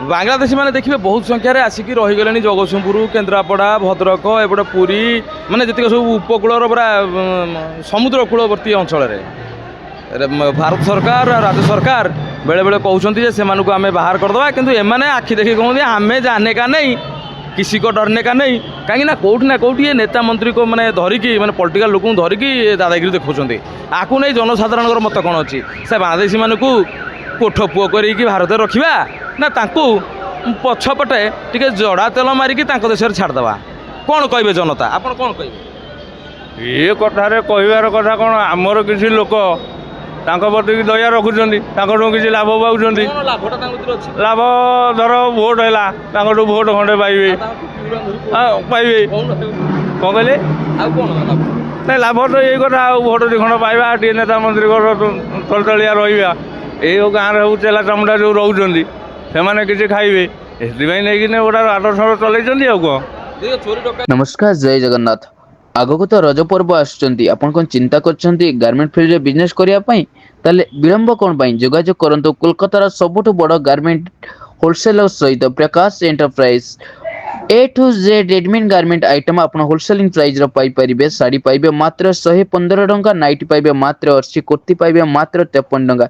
बांग्लादेशी मैंने देखिए बहुत संख्यार आसिक रहीगले जगतसिंहपुर केन्द्रापड़ा भद्रक एपटे पुरी माने जी सब उपकूलर पूरा समुद्र कूलवर्ती अंचल भारत सरकार राज्य सरकार बेले बेले कहते से आम बाहर करदे किंतु एमाने आखि देखी कहते आमे जाने का नहीं किसी को डरने का नहीं कहीं ना कौटी ये नेता मंत्री को मैंने धरिकी मैंने पॉलिटिकल लोक धरिकी दादागिरी देखुं आपको नहीं जनसाधारण मत कौन अच्छी से बांग्लादेशी मानू कोठ पुओ कर भारत रखा ना पछपटे टे जड़ा तेल मारिकी देश छाड़देवा कौन कहे जनता आप कौन कहे ये कथार कहबार कथा कौन आमर किसी लोक प्रति दया रखुच्च किसी लाभ पाँच लाभ धर भोट है भोट खंडे पाइबे पाइबे कौन कहले नहीं लाभ तो यही कथा भोट दी खंड पाइबा टे नेता मंत्री तलतलिया रहा ये गाँव सब चेला चमड़ा जो रोच से किसी खाइबे नहीं गोटे आदर्श चलती आ कौन। नमस्कार जय जगन्नाथ। आगको तो रज पर्व आसुचंती आपण कोन चिंता करछंती गारमेंट फील्ड रे बिजनेस करिया पई ताले विलंब कोन पई जोगाजोग करंतु कोलकातार सबुठ बड़ गारमेंट होलसेलर सहित Prakash enterprise A to Z readymade garment item आपण होलसेलिंग प्राइस रो पाई परिबे साड़ी पाइबे मात्र 115 टंका नाइटी पाइबे मात्र 80 कुर्ती पाइबे मात्र 53 टंका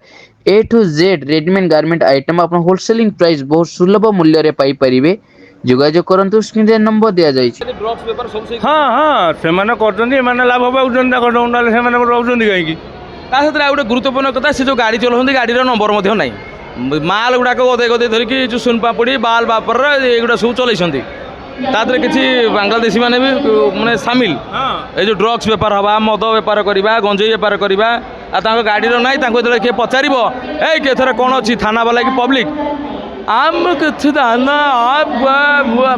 A to Z readymade garment item आपण होलसेलिंग प्राइस बहुत सुलभ मूल्य रे पाई परिबे जोगाजोग करंतु स्क्रीन रे नंबर दिया जाय छै। हाँ हाँ से लाभ पाँच रोचंदी कहीं गोटे गुरुत्वपूर्ण कथा से जो गाड़ी चलाते गाड़ी नंबर ना माल गुड़ाक गदे गदे धरिकी जो सुन पापड़ी बाल बापर युवा सब चलती किसी बांग्लादेशी मैंने भी माने सामिल ये जो ड्रग्स बेपार हवा मद बेपार करवा गंजेई बेपार करवा गाड़ी ना किए पचार एथर कौन अच्छी थाना वाला कि पब्लिक आम कि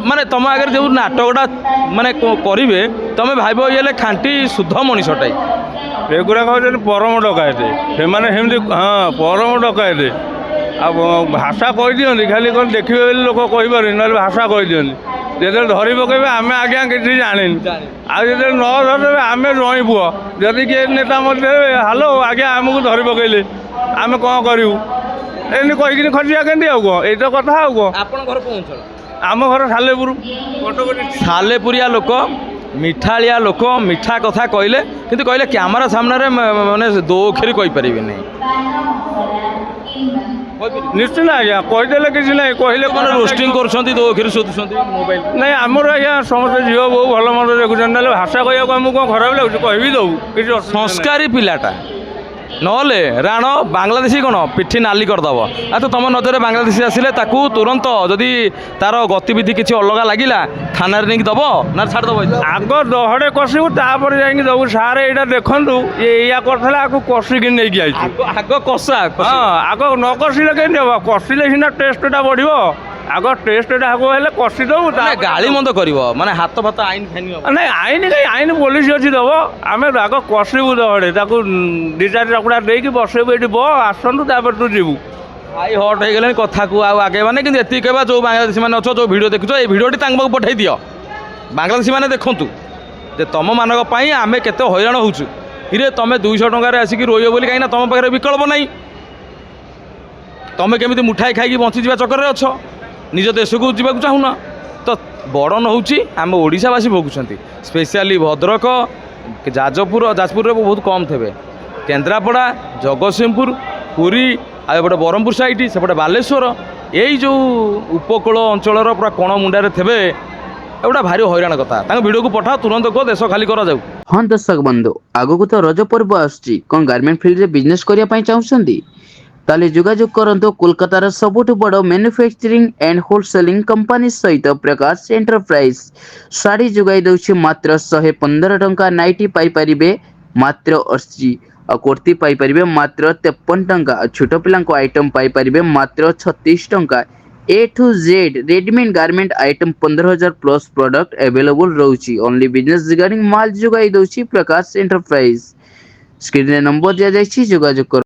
माने तुम आगे जो नाटकटा माने करेंगे तुम भाव ये खांटी शुद्ध मनीषटे एगुड़ाक हूँ परम डकायते से हाँ परम डकायते आ भाषा कही दिखती खाली कौन देखिए लोक कहीपर ना भाषा कही दिखती जो धरी पकेबे आम आज्ञा किसी जानी आज न धरदे आम रही पुओ जदि किए नेता मत हालो आज्ञा आमको धरी पकेले आम कौन करूँ एमती कहीकि खर्चा केमती आउ कौन यही तो कथा आउ कौन आम घर सालेपुर सालेपुरिया लोक मिठालिया लोक मिठा कथा कहले किंतु कहले कैमरा सामने माने दो अक्षर कहीपर नहीं निश्चित आज्ञा कहीदेले किसी ना कहले कौन रोस्टिंग कर दो अक्षर शोधुंट मोबाइल नहीं आमर आज्ञा समस्त झील बो भल मत देखुं ना भाषा कहूँ आमको कौन खराब लगुच कह दऊ कि संस्कारी पिलाटा नहले राण बांग्लादेशी कौन पिठी नाली करदेव आ तो तुम नजर बांग्लादेशी आसिले तुरंत जदि तार गतिविधि किसी अलग लगिला थाना नहीं दब ना छाड़देव आग दहड़े कसबू तापर जा दबू सारे यहाँ देखूँ ये या करता आपको कषिकी नहीं आग कषा हाँ आग न कषिले कमी हम कषिले सीना टेस्टा बढ़ आग टेस्टा हेल्ले कषिदेव गाड़ी मंद कर माने हाथ फात आईन फाइन नहीं आईन कहीं आईन पुलिस अच्छी दब आम आग कषिबू दहड़े दी चार चकुड़ा देकी बसैबू ये बो आसतु तू जीवु भाई हट हो गले कथा को आगे मैंने कि ये कहवा जो बांग्लादेशी मैंने अच्छो जो भिड देखुच ये भिडियोटी पठाई दि बांग्लादेशी मैंने देखूँ जे तुम मानक आम के हैरान होचु इरे तुम 200 टकर आसिक रोइब बोली कहीं तुम पाखे विकल्प नहीं तुम केमी मुठाई खाई बंची जा चक्कर अच्छ निज देश को जावाक चाहूना तो बड़न होची आम ओडिशावासी भोगुंट स्पेशली भद्रक जाजपुर बहुत कम थे केन्द्रापड़ा जगतसिंहपुर पुरी आपटे ब्रह्मपुर साइड सेपटे बालेश्वर यही जो उपकूल अंचल पूरा कोण मुंडारे थे एगुटा भारी हैरान कथा भिडियो को पठाओ तुरंत कह देश खाली करा जाऊ। हाँ दर्शक बंधु आगको तो रज पर्व आसुची कौन गारमेंट फील्ड रे बिजनेस करिया चाहूछंती ताले जोगाजोग करंतु कोलकातार सबुठ बड़ मैन्युफैक्चरिंग एंड होलसेलिंग कंपनी सहित प्रकाश एंटरप्राइज साड़ी जोगाई दउछि मात्र 115 टंका नाइटी पाई परिबे मात्र 80 और कुर्ती पाई परिबे मात्र 53 टंका छोट पिलांको आइटम पाई परिबे मात्र 36 टंका A to Z readymade garment item 15,000 plus product available रहउछि ओनली बिजनेस रिगार्डिंग माल जोगाई दउछि प्रकाश एंटरप्राइज स्क्रीन रे नंबर दिया जाइछि जोगाजोग